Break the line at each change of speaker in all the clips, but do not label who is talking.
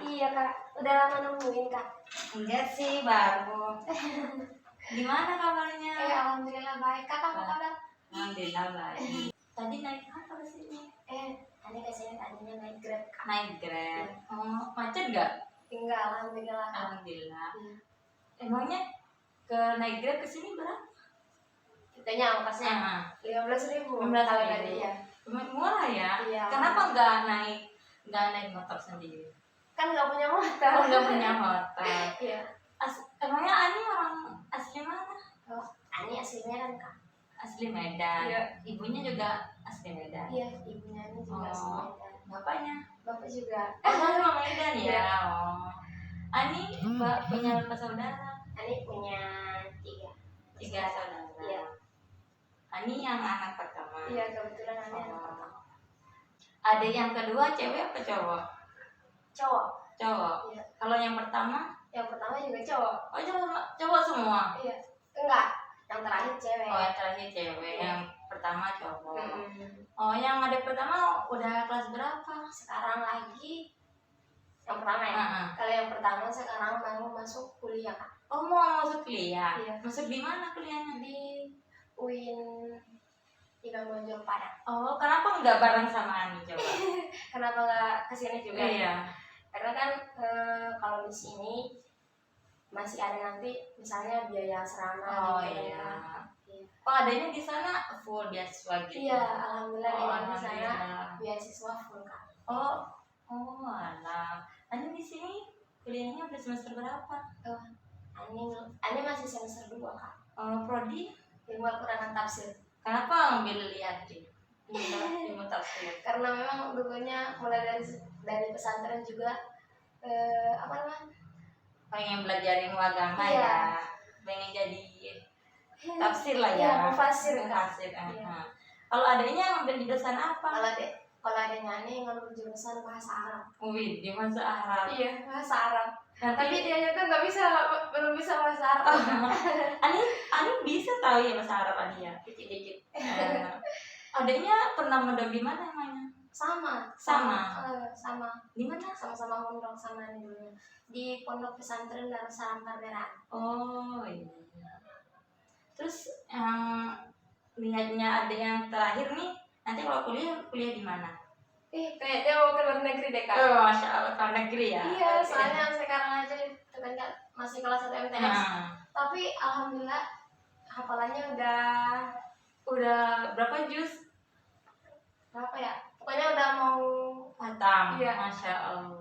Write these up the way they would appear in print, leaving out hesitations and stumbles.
Iya kak, udah lama nungguin kak.
Enggak sih, baru. Gimana kabarnya?
Alhamdulillah baik. Kakak apa kabar?
Alhamdulillah baik. Tadi naik apa ke sini?
Tadi kesini tadinya naik Grab kak.
Naik Grab. Oh, macet nggak?
Enggak, alhamdulillah kak.
Alhamdulillah. Emangnya ke naik Grab ke sini berapa?
Kitanya ongkosnya 15.000.
15.000.
Kalau tadi ya.
Murah ya?
Iya.
Kenapa nggak naik motor sendiri?
Kan nggak punya motor.
Oh, nggak punya motor.
Iya.
Emangnya Ani orang asli mana?
Oh, Ani asli Medan kak.
Asli Medan.
Iya.
Ibunya juga asli Medan.
Iya, ibunya Ani juga asli Medan.
Bapaknya?
Bapak juga.
Oh, Medan ya.
Iya.
Oh. Ani punya berapa saudara?
Ani punya
3 saudara.
Iya.
Ani yang anak pertama.
Iya, kebetulan Ani anak pertama.
Ada yang kedua cewek apa cowok?
Cowok.
Cowok.
Iya.
Kalau yang pertama?
Yang pertama juga cowok.
Oh, cowok semua.
Iya. Enggak. Yang terakhir cewek.
Oh, yang terakhir cewek.
Iya.
Yang pertama cowok.
Mm-mm.
Oh, yang adik pertama udah kelas berapa?
Sekarang lagi yang pertama ya. Kalau yang pertama sekarang baru masuk kuliah kak.
Oh, mau masuk kuliah?
Iya.
Masuk di mana kuliahnya?
Di UIN Imam Bonjol Padang.
Oh, kenapa nggak bareng sama Ani coba?
Kenapa nggak kesini juga?
Iya.
Karena kan kalau di sini masih ada nanti misalnya biaya asrama.
Oh
gitu
iya.
kan. Iya.
Oh, adanya di sana full beasiswa gitu?
Iya, alhamdulillah
Oh,
di sana
alhamdulillah.
beasiswa full kak.
Oh, alah. Ani di sini kuliahnya udah semester berapa?
Ani masih semester 2 kak.
Oh, prodi?
Ilmu Al-Quran dan Tafsir.
Kenapa ambil IAD? Ilmu tafsir.
Karena memang dulunya mulai dari pesantren juga apa namanya?
Pengen belajar ilmu agama
Iya.
ya. Pengen jadi tafsir lah ya.
Iya, mufasir, Kak.
Mufasir.
Iya.
Kalau adanya ngambil jurusan apa?
Kalau adanya Ani ngambil jurusan bahasa Arab.
Wih, di bahasa Arab.
Iya, bahasa Arab.
Tapi
Tapi dia tuh belum bisa bahasa Arab.
Ani bisa tahu ya bahasa Arab Ani ya?
Dikit-dikit.
Adanya pernah mondok di mana emangnya?
Sama.
Di mana?
Sama-sama mondok sama Ani dulunya. Di Pondok Pesantren Darussalam Parderan.
Oh iya. Terus yang lihatnya ada yang terakhir nih, nanti kalau kuliah di mana?
Kayaknya mau ke luar negeri deh kak.
Oh, Masya Allah, ke negeri ya?
Iya, soalnya sekarang aja itu kan Kak, masih kelas 1 MTS. Tapi alhamdulillah hafalannya
Udah berapa juz?
berapa ya? Pokoknya udah mau
Hatam.
Iya.
Masya Allah.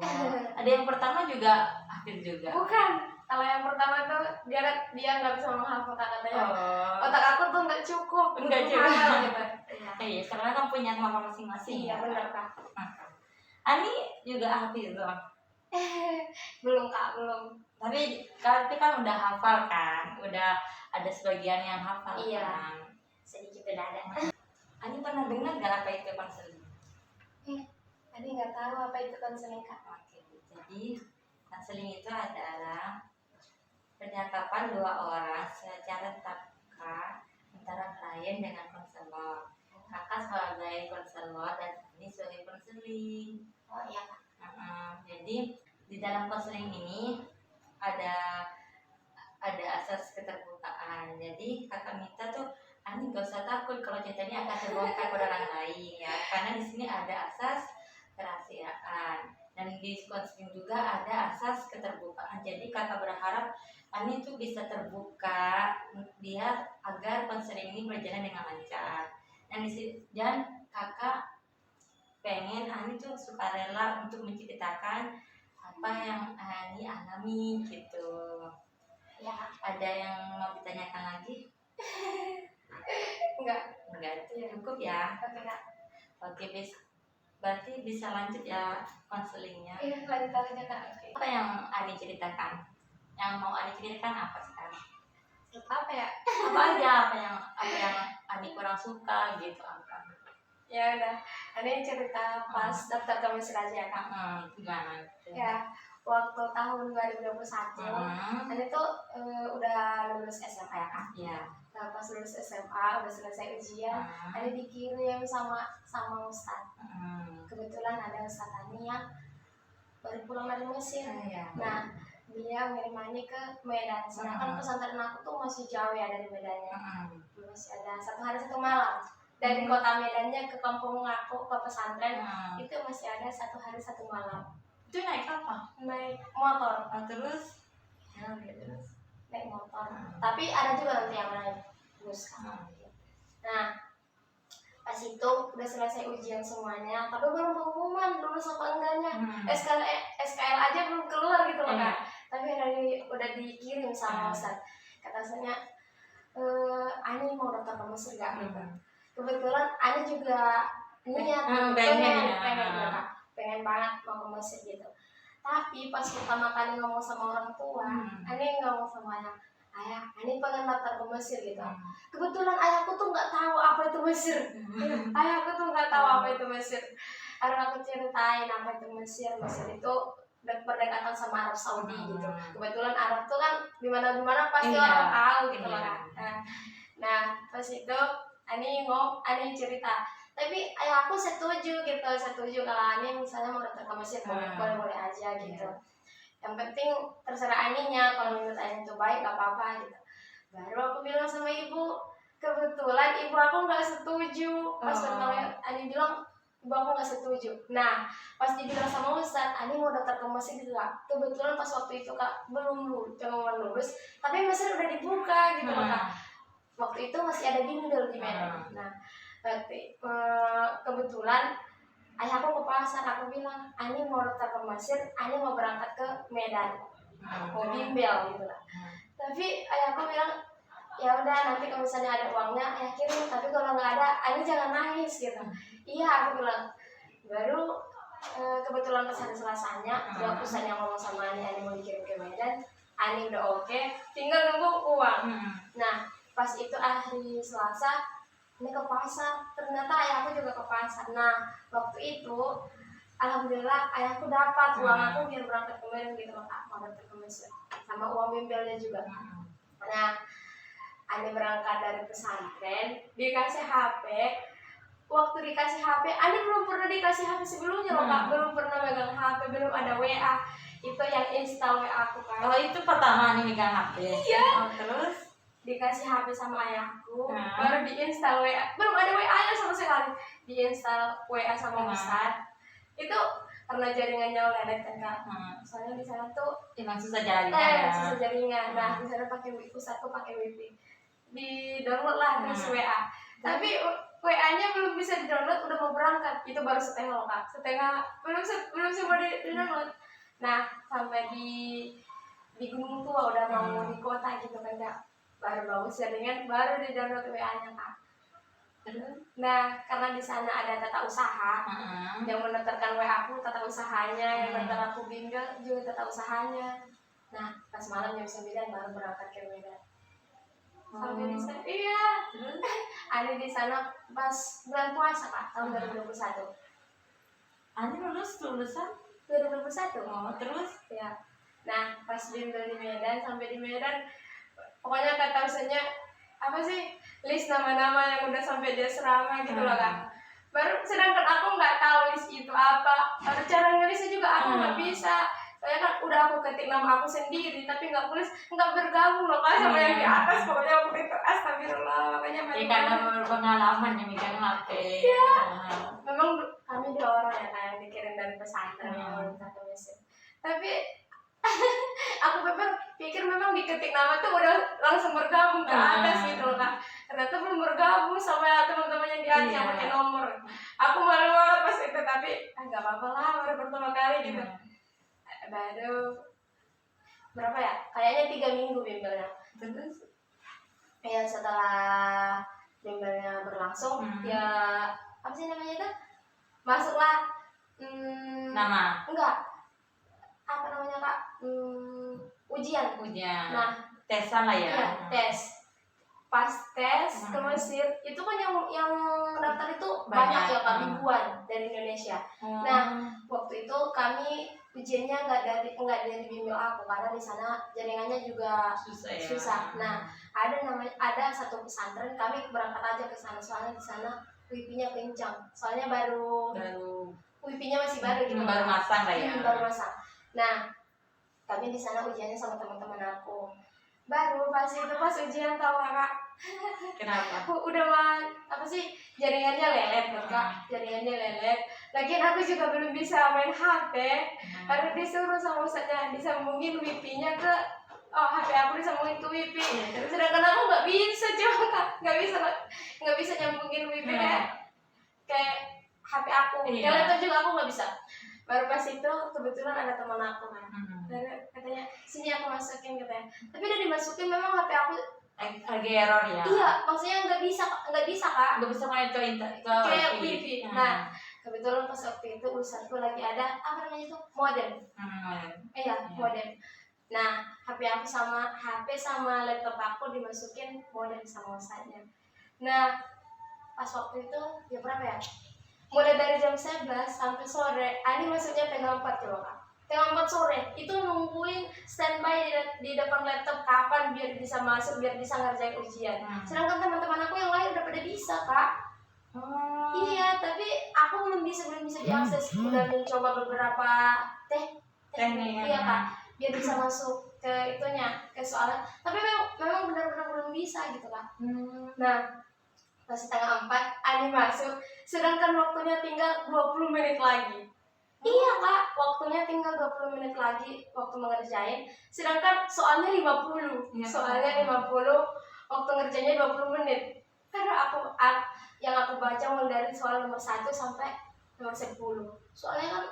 Ada yang pertama juga hafiz juga?
bukan. Kalau yang pertama tuh dia nggak bisa menghafalkan katanya.
Oh.
Otak aku tuh nggak cukup.
Nggak
untuk
cukup.
menghafal gitu.
Iya, karena kan punya mama masing-masing.
Iya benar Kak.
Ani juga hafiz loh.
Belum Kak, belum.
Tapi kan udah hafal kan? Udah ada sebagian yang hafal
Iya.
kan?
Sedikit udah ada.
Ani pernah dengar gak apa itu konseling?
Tadi nggak tahu apa itu konseling Kak.
Oke, jadi konseling itu adalah penyakapan 2 orang secara terbuka antara klien dengan konselor. Kakak sebagai konselor dan ini sebagai konseling.
Oh iya Kak.
Jadi di dalam konseling ini ada asas keterbukaan. Jadi kakak minta tuh, Ani gak usah takut kalau ceritanya akan terbongkar pada orang lain ya, karena di sini ada asas kerahasiaan dan di konseling juga ada asas keterbukaan. Jadi kakak berharap Ani tuh bisa terbuka dia agar konseling ini berjalan dengan lancar. Dan kakak pengen Ani tuh sukarela untuk menceritakan apa yang Ani alami gitu.
Ya.
Ada yang mau ditanyakan lagi?
Enggak.
Cukup ya.
Oke Kak.
Oke, berarti bisa lanjut ya konselingnya.
Iya, lanjut aja Kak. Oke.
Apa yang Ani ceritakan? Yang mau Ani ceritakan apa sekarang?
Apa ya?
Apa aja apa yang Ani kurang suka gitu apa?
Ya udah, ini cerita pas daftar kemisal aja ya Kak.
Gimana?
Ya, waktu tahun 2021, ini tuh udah lulus SMA ya Kak.
Iya.
Nah, pas lulus SMA, udah selesai ujian, ini dikirim sama Ustadz. Kebetulan ada Ustadz Ani yang baru pulang dari Mesir.
Ya.
Nah dia ngirim Ani ke Medan, sedangkan pesantren aku tuh masih jauh ya dari Medannya, masih ada 1 hari 1 malam dari kota Medannya ke kampung aku ke pesantren. Itu masih ada 1 hari 1 malam.
Itu naik apa?
Naik motor.
Terus ya terus
Naik motor. Tapi ada juga nanti yang naik bus. Nah pas itu udah selesai ujian semuanya, tapi belum pengumuman lulus apa enggaknya. SKL aja belum keluar gitu loh Kak. Tapi udah dikirim sama Ustaz. Kata Ustaznya, Ani mau daftar ke Mesir gak gitu. Kebetulan Ani juga niat pengen banget mau ke Mesir gitu. Tapi pas pertama kali ngomong sama orang tua, Ani ngomong sama ayah, Ani pengen daftar ke Mesir gitu. Kebetulan ayahku tuh nggak tahu apa itu Mesir. Ayahku tuh nggak tahu apa itu Mesir. Karena aku ceritain apa itu Mesir. Mesir itu berdekatan sama Arab Saudi gitu. Kebetulan Arab tuh kan dimana pasti orang tahu gitu kan. Nah pas itu Ani cerita. Tapi ayahku setuju kalau Ani misalnya mau datang ke Mesir boleh aja gitu. Yang penting terserah Aninya, kalau menurut Ani itu baik gak apa-apa gitu. Baru aku bilang sama ibu, kebetulan ibu aku nggak setuju. Pas Ani bilang ibu aku nggak setuju. Nah pas dibilang sama Ustaz, Ani mau daftar ke Mesir gitu Kak. Kebetulan pas waktu itu Kak belum lulus, tapi Mesir udah dibuka gitu Kak. Waktu itu masih ada bimbel di Medan. Nah kebetulan ayahku ke pasar, aku bilang Ani mau daftar ke Mesir, Ani mau berangkat ke Medan, mau bimbel gitu lah. Tapi ayahku bilang ya udah nanti kalau misalnya ada uangnya ayah kirim, tapi kalau nggak ada Ani jangan nangis gitu. Iya aku bilang. Baru kebetulan pas hari Selasanya dia pesannya ngomong sama Ani mau dikirim ke Medan. Ani udah oke, tinggal nunggu uang. Nah pas itu hari Selasa ini ke pasar, ternyata ayahku juga ke pasar. Nah waktu itu alhamdulillah ayahku dapat uang aku biar berangkat ke Medan gitu loh Kak, mau berangkat ke Mesir sama uang bimbelnya juga. Nah Ani berangkat dari pesantren, dikasih HP. Waktu dikasih HP, Ani belum pernah dikasih HP sebelumnya loh Kak, belum pernah megang HP, belum ada WA. Itu yang install WA aku Kak.
Oh itu pertama Ani megang HP?
Iya.
Terus?
Dikasih HP sama ayahku, baru diinstal WA. Belum ada WA-nya sama sekali. Diinstal WA sama Ustaz. Itu karena jaringannya lelet kan Kak. Soalnya di sana tuh
emang susah jaringan.
Susah jaringan. Nah, di sana pakai Ustaz tuh pakai Wi-Fi. Di-download lah terus WA. Tapi WA-nya belum bisa di-download, udah mau berangkat. Itu baru setengah loh Kak. Setengah belum semua di-download. Nah, sampai di Gunung Tua udah mau di kota gitu kan Kak. Baru bagus jaringan, baru di-download WA-nya Kak. Nah, karena di sana ada tata usaha, yang mendaftarkan WA aku tata usahanya, yang mendaftar aku bimbel juga tata usahanya. Nah, pas malam jam 9 baru berangkat ke Medan. Sampai di sana, iya. Ada di sana pas bulan puasa Kak, tahun 2021.
Ani lulusan
2021.
Terus?
Ya. Nah, pas bimbel di Medan, sampai di Medan pokoknya kata usahanya apa sih list nama-nama yang udah sampai di asrama gitu loh Kak. Baru sedangkan aku nggak tahu list itu apa, baru cara nulisnya juga aku nggak bisa. Soalnya kan udah aku ketik nama aku sendiri tapi nggak tulis, nggak bergabung loh Kak sama yang di atas. Pokoknya aku itu astagfirullah, makanya
karena berpengalaman yang megang HP.
Iya. Memang kami 2 orang ya Kak yang dikirim dari pesantren yang minta ke Mesir. Tapi aku pikir memang diketik nama tuh udah langsung bergabung ke atas gitu loh Kak. Ternyata belum bergabung sama teman-teman yang di atas yang pakai nomor. Aku malu banget pas itu, tapi nggak apa-apa lah, baru pertama kali gitu. Baru berapa ya? Kayaknya 3 minggu bimbelnya. Terus ya setelah bimbelnya berlangsung ya apa sih namanya itu? Masuklah
nama?
Enggak. Apa namanya Kak? Ujian. Nah,
tesan lah ya.
Iya, tes. Pas tes ke Mesir, itu kan yang daftar itu banyak ya Kak, ribuan dari Indonesia. Nah, waktu itu kami ujiannya nggak dari bimbel aku karena di sana jaringannya juga susah. Nah, ada satu pesantren, kami berangkat aja ke sana soalnya di sana wifi-nya kencang. Soalnya baru wifi-nya masih baru gitu.
Baru masang lah ya.
Baru masang. Nah, kami di sana ujiannya sama teman-teman aku. Baru pas ujian tahu kakak,
Kenapa?
aku udah apa sih, jaringannya lelet tuh kak, jaringannya lelet. Lagian aku juga belum bisa main HP, karena disuruh sama ustadznya disambungin wifi-nya ke HP aku, disambungin ke wifi. Sedangkan aku nggak bisa coba kak, nggak bisa nyambungin wifi kayak HP aku. Yang laptop juga aku nggak bisa. Baru pas itu kebetulan ada teman aku kan, katanya sini aku masukin katanya, tapi udah dimasukin memang HP aku
lagi error ya.
iya, maksudnya nggak bisa kak,
Nggak bisa main ke
kayak wifi. Nah, kebetulan pas waktu itu urusanku lagi ada apa namanya itu modem. Iya, modem. Nah, HP sama laptop aku dimasukin modem sama usahanya. Nah, pas waktu itu ya berapa ya, mulai dari jam 11 sampai sore, Ani masuknya tengah 4 coba kak, tengah 4 sore itu nungguin standby di depan laptop kapan biar bisa masuk, biar bisa ngerjain ujian. Sedangkan teman-teman aku yang lain udah pada bisa kak. Iya, tapi aku belum bisa diakses. Udah mencoba beberapa teknik iya kak, biar bisa masuk ke itunya, ke soalnya, tapi memang benar-benar belum bisa gitu kak. Nah, pas setengah 4 Ani masuk, sedangkan waktunya tinggal 20 menit lagi. Iya kak, waktunya tinggal 20 menit lagi waktu mengerjain, sedangkan soalnya 50. Soalnya 50, waktu ngerjainnya 20 menit. Karena yang aku baca mulai dari soal nomor 1 sampai nomor 10. Soalnya kan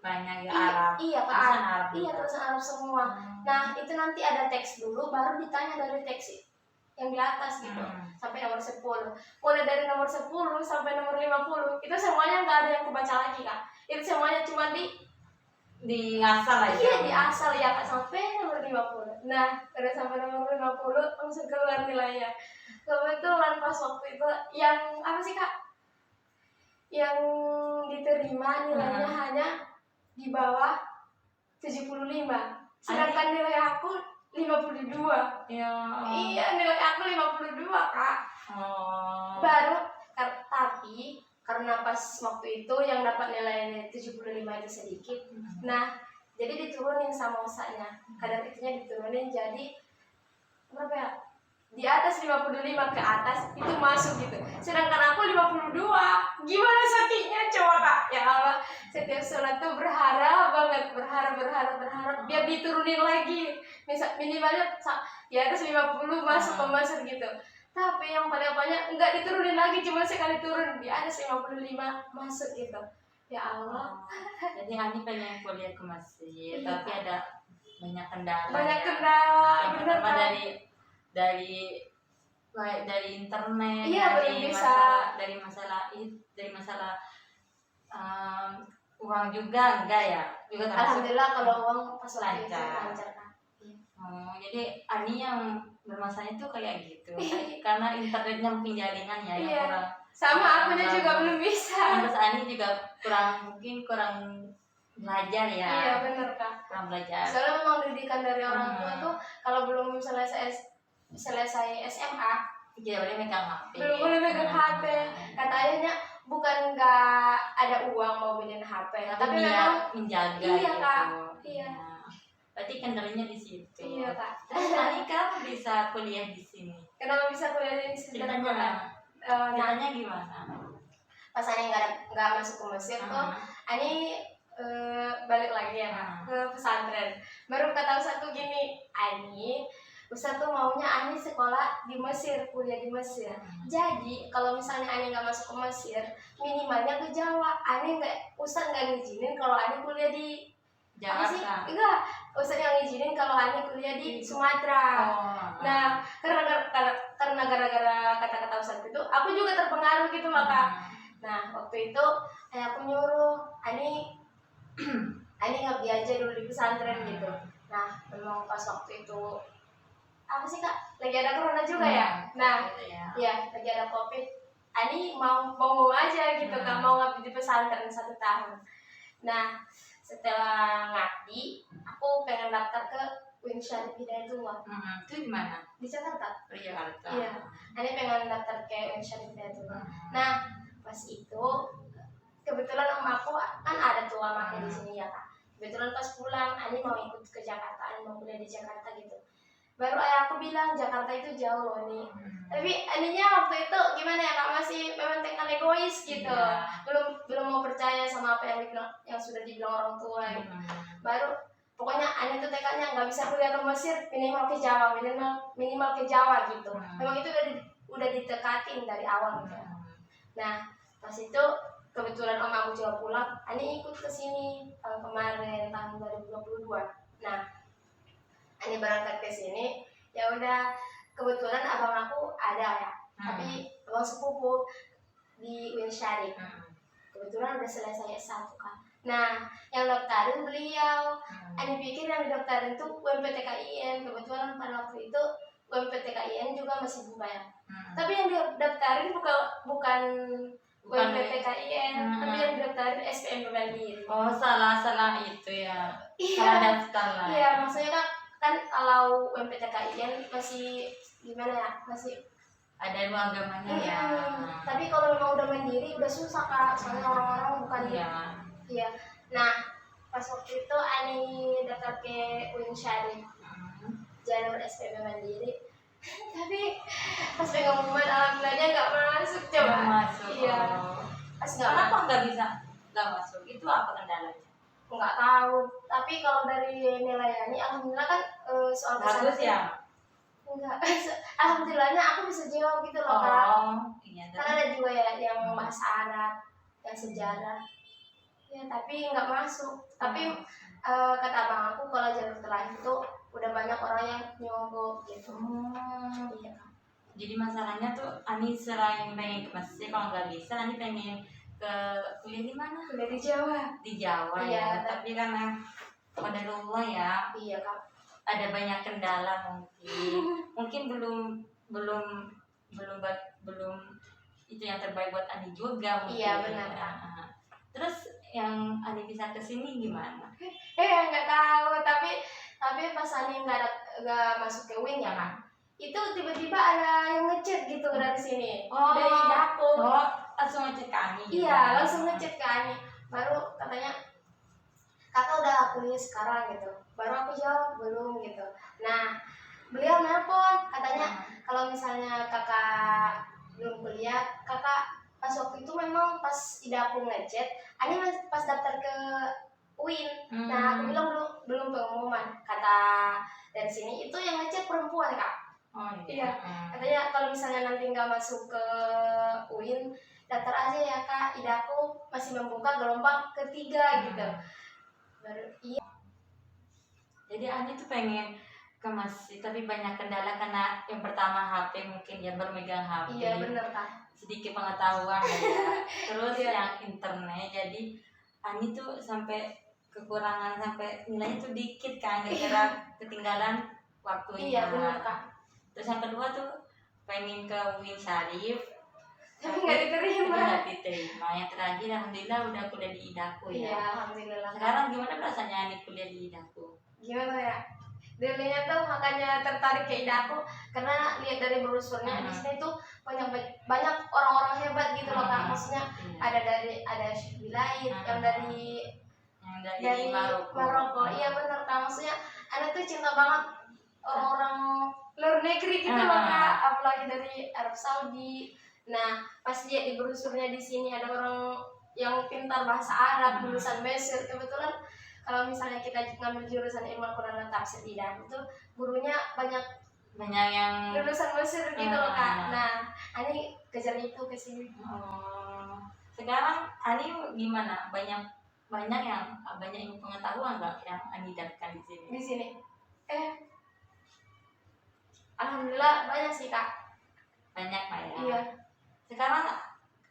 banyak ya Arab.
Iya kak,
Arab.
Iya, tulisan Arab semua. Nah, itu nanti ada teks dulu, baru ditanya dari teks yang di atas gitu, sampai nomor 10. Mulai dari nomor 10 sampai nomor 50 itu semuanya nggak ada yang kubaca lagi kak, itu semuanya cuma
di asal aja.
Iya, di asal ya kak, sampai nomor 50. Nah, udah sampai nomor 50 langsung keluar nilainya. Kebetulan pas waktu itu yang apa sih kak, yang diterima nilainya hanya di bawah 75, sedangkan nilai aku 52.
Ya.
Iya, nilai aku 52 kak. Baru tapi karena pas waktu itu yang dapat nilai 75 itu sedikit. Nah, jadi diturunin sama usahanya, kadar itunya diturunin jadi berapa ya, di atas 55 ke atas itu masuk gitu, sedangkan aku 52. Gimana sakitnya coba kak, ya Allah. Setiap sholat tuh berharap banget, berharap biar diturunin lagi, minimalnya di atas 50 masuk gitu. Tapi yang paling banyak nggak diturunin lagi, cuma sekali turun di atas 55 masuk gitu. Ya Allah.
Jadi Ani pengen kuliah ke Mesir, tapi ada banyak kendala.
Yang
pertama dari internet, dari masalah uang juga enggak ya? Juga
alhamdulillah kalau uang pas
lancar. Jadi Ani yang bermasalah itu kayak gitu, karena internetnya mungkin jaringan ya yang kurang.
Sama akunya juga belum bisa.
Terus Ani juga kurang belajar ya.
Iya benar kak.
Kurang belajar.
Soalnya memang didikan dari orang tua tuh kalau belum selesai SMA
tidak boleh megang HP.
Belum boleh megang HP. Kata ayahnya bukan nggak ada uang mau beliin HP, tapi memang
menjaga.
Iya
gitu.
kak. Iya.
Berarti kendalanya di situ.
Iya kak.
Terus Ani kan bisa kuliah di sini.
Kenapa bisa kuliah di sini?
Ceritanya gimana?
Pas Ani nggak masuk ke Mesir tuh, Ani balik lagi ya kak ke pesantren. Baru kata Ustadz gini, Ani Ustadz tuh maunya Ani sekolah di Mesir, kuliah di Mesir. Jadi kalau misalnya Ani nggak masuk ke Mesir, minimalnya ke Jawa. Ustadz nggak ngizinin kalau Ani kuliah di
Jakarta.
Enggak, Ustadz yang ngizinin kalau Ani kuliah di Sumatera. Nah, karena gara-gara kata-kata Ustadz itu, aku juga terpengaruh gitu loh kak. Nah, waktu itu ayahku nyuruh Ani ngabdi aja dulu di pesantren gitu. Nah, memang pas waktu itu apa sih kak, lagi ada corona juga ya. Nah, ya lagi ada COVID. Ani mau aja gitu kak, mau ngabdi di pesantren 1 tahun. Nah, setelah ngabdi, aku pengen daftar ke UIN Syarif Hidayatullah.
Itu di mana?
Di Jakarta.
Di Jakarta.
Iya. Ani pengen daftar ke UIN Syarif Hidayatullah. Nah, pas itu kebetulan om aku kan ada tuh mamanya di sini ya kak. Kebetulan pas pulang Ani mau ikut ke Jakarta, Ani mau kuliah di Jakarta gitu. Baru ayah aku bilang Jakarta itu jauh loh nih. Tapi aninya waktu itu gimana ya kak, masih memang tinggal egois gitu.
Iya.
Belum mau percaya sama apa yang sudah dibilang orang tua gitu. Baru pokoknya Ani tuh tekadnya nggak bisa kuliah ke Mesir, minimal ke Jawa, minimal ke Jawa gitu. Memang itu udah ditekatin dari awal gitu. Nah pas itu kebetulan om aku juga pulang, Ani ikut ke sini tahun kemarin tahun 2022. Nah Ani berangkat ke sini, ya udah kebetulan abang aku ada ya, tapi abang sepupu di UIN Syarif. Kebetulan udah selesai S1 kan. Nah, yang daftarin beliau. Ani pikir yang didaftarin tuh UMPTKIN. Kebetulan pada waktu itu UMPTKIN juga masih buka ya. Tapi yang didaftarin bukan UMPTKIN, tapi yang didaftarin SPM Mandiri.
Oh, salah itu ya.
Iya.
Salah daftar lah.
Iya, maksudnya kan kalau UMPTKIN masih gimana ya? Masih
ada dua agamanya ya.
Tapi kalau memang udah mandiri udah susah kak, soalnya orang-orang bukan iya. Nah pas waktu itu Ani daftar ke UIN Syarif, jalur SPM mandiri. Tapi pas pengumuman alhamdulillahnya nggak masuk coba.
Nggak masuk.
Iya. Pas
Kenapa nggak bisa nggak masuk? Itu apa kendalanya?
Nggak tahu. Tapi kalau dari nilai Ani alhamdulillah kan soal
bagus ya.
Enggak, alhamdulillahnya aku bisa jawab gitu loh kak.
Iya.
Karena ada juga ya yang bahasa Arab, yang sejarah. Ya tapi nggak masuk. Tapi kata abang aku kalau jalur terakhir itu udah banyak orang yang nyogok gitu. Iya kak.
Jadi masalahnya tuh Ani selain pengen ke Mesir, kalau nggak bisa Ani pengen ke kuliah di mana?
Kuliah di Jawa.
Di Jawa ya. Tapi karena qadarullah ya.
Iya kak.
Ada banyak kendala mungkin belum itu yang terbaik buat Ani juga mungkin.
Iya benar.
Terus yang Ani bisa kesini gimana?
Nggak tahu, tapi pas Ani nggak masuk ke UIN ya kan, itu tiba-tiba ada yang ngechat gitu dari sini, dari Daku.
Langsung ngechat ke Ani.
Iya, langsung ngechat ke Ani. Baru katanya kakak udah kuliah sekarang gitu. Baru aku jawab belum gitu. Nah beliau nelpon katanya kalau misalnya kakak belum kuliah, kakak pas waktu itu memang pas aku ngechat Ani pas daftar ke UIN. Nah aku bilang belum pengumuman. Kata dari sini itu yang ngechat perempuan kak. Iya. Katanya kalau misalnya nanti nggak masuk ke UIN, daftar aja ya kak, idaku masih membuka gelombang ketiga gitu. Baru iya.
Jadi Ani tuh pengen ke Mesir tapi banyak kendala karena yang pertama HP, mungkin dia bermegang HP.
Iya benar kan.
Sedikit pengetahuan ya. Terus yang internet, jadi Ani tuh sampai kekurangan, sampai nilainya tuh dikit kan gara-gara ketinggalan waktunya.
Iya benar kak.
Terus yang kedua tuh pengen ke UIN Syarif
tapi nggak diterima.
Yang terakhir alhamdulillah udah kuliah di Idaku ya.
Iya alhamdulillah.
Sekarang gimana perasaannya Ani kuliah di Idaku?
Gimana ya? Dulunya tuh makanya tertarik ke Idaku karena lihat dari brosurnya di sini tuh banyak orang-orang hebat gitu loh kak. Maksudnya ada Syekh Bilaid yang dari Maroko. Iya benar kak. Maksudnya Ana tuh cinta banget orang-orang luar negeri gitu loh kak. Apalagi dari Arab Saudi. Nah pas lihat di brosurnya di sini ada orang yang pintar bahasa Arab, lulusan Mesir. Kebetulan kalau misalnya kita ngambil jurusan ilmu Al-Quran dan tafsir di Idaku tuh gurunya banyak
yang
lulusan Mesir gitu loh kak. Nah Ani kejar itu ke sini.
Sekarang Ani gimana? Banyak ilmu pengetahuan nggak yang Ani dapatkan di sini?
Di sini alhamdulillah banyak sih kak.
Banyak lah ya.
Iya.
Sekarang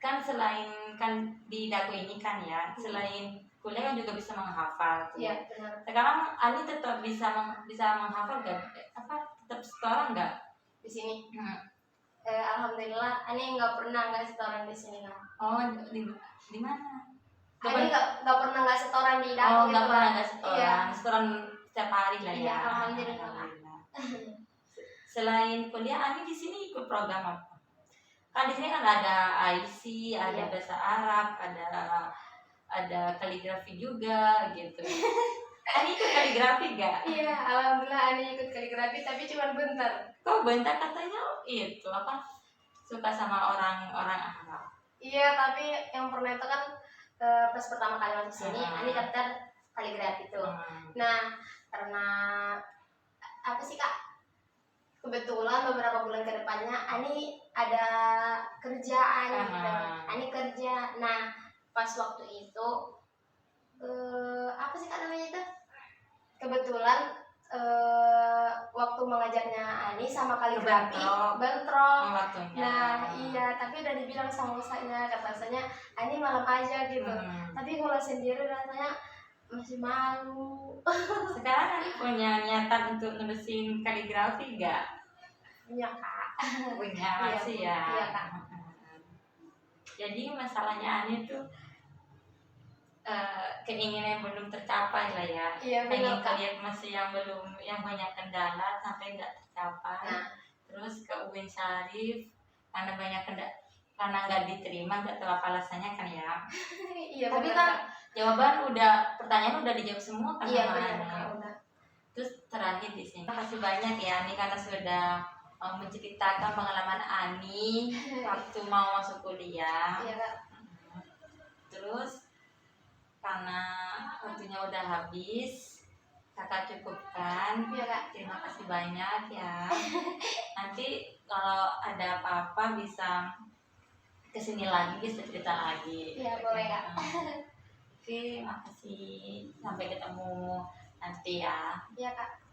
kan selain kan di Idaku ini kan ya, selain kuliah kan juga bisa menghafal.
Iya benar.
Sekarang Ani tetap bisa menghafal nggak? Tetap setoran nggak
di sini? Alhamdulillah Ani nggak setoran di sini kak.
Di mana?
Ani nggak pernah nggak setoran di Idaku.
Nggak pernah nggak setoran.
Iya.
Setoran setiap hari lah ya.
Iya alhamdulillah.
Selain kuliah Ani di sini ikut program apa? Kan di sini kan ada IC, ada bahasa Arab, ada ada kaligrafi juga gitu. Ani ikut kaligrafi gak?
Iya, alhamdulillah Ani ikut kaligrafi tapi cuma bentar.
Kok bentar katanya itu apa suka sama orang-orang Arab?
Iya, tapi yang pernah itu kan pas pertama kali masuk sini, Ani daftar kaligrafi tuh. Nah, karena apa sih Kak? Kebetulan beberapa bulan ke depannya Ani ada kerjaan gitu. Ani kerja. Nah, pas waktu itu apa sih Kak namanya itu? Kebetulan waktu mengajarnya Ani sama kaligrafi bentrok. Nah iya, tapi udah dibilang sama usahanya, kata usahanya Ani malam aja gitu. Tapi kalau sendiri rasanya masih malu.
Sekarang Ani punya niatan untuk nulisin kaligrafi gak?
Punya Kak.
Punya
Iya,
sih ya.
iya, Kak.
Jadi masalahnya Ani tuh keinginan yang belum tercapai lah ya.
Iya,
pengen
benar, Kak.
lihat masih yang belum, yang banyak kendala sampai nggak tercapai.
Nah.
Terus ke UIN Syarif karena banyak kendala, karena nggak diterima, nggak tahu apa alasannya kan ya.
Iya,
Tapi
benar,
kan
Kak.
jawaban udah, pertanyaan udah dijawab semua kan
Iya,
sama
benar,
Ani.
Kak, udah.
Terus terakhir di sini, terima kasih banyak ya Ani karena sudah menceritakan pengalaman Ani waktu mau masuk kuliah.
Iya, Kak.
Terus karena waktunya udah habis, Kakak cukupkan.
Iya, Kak.
Terima kasih banyak ya. Nanti kalau ada apa-apa bisa kesini lagi, bisa cerita lagi.
Iya, boleh, Kak.
Oke, makasih. Sampai ketemu nanti ya.
Iya, Kak.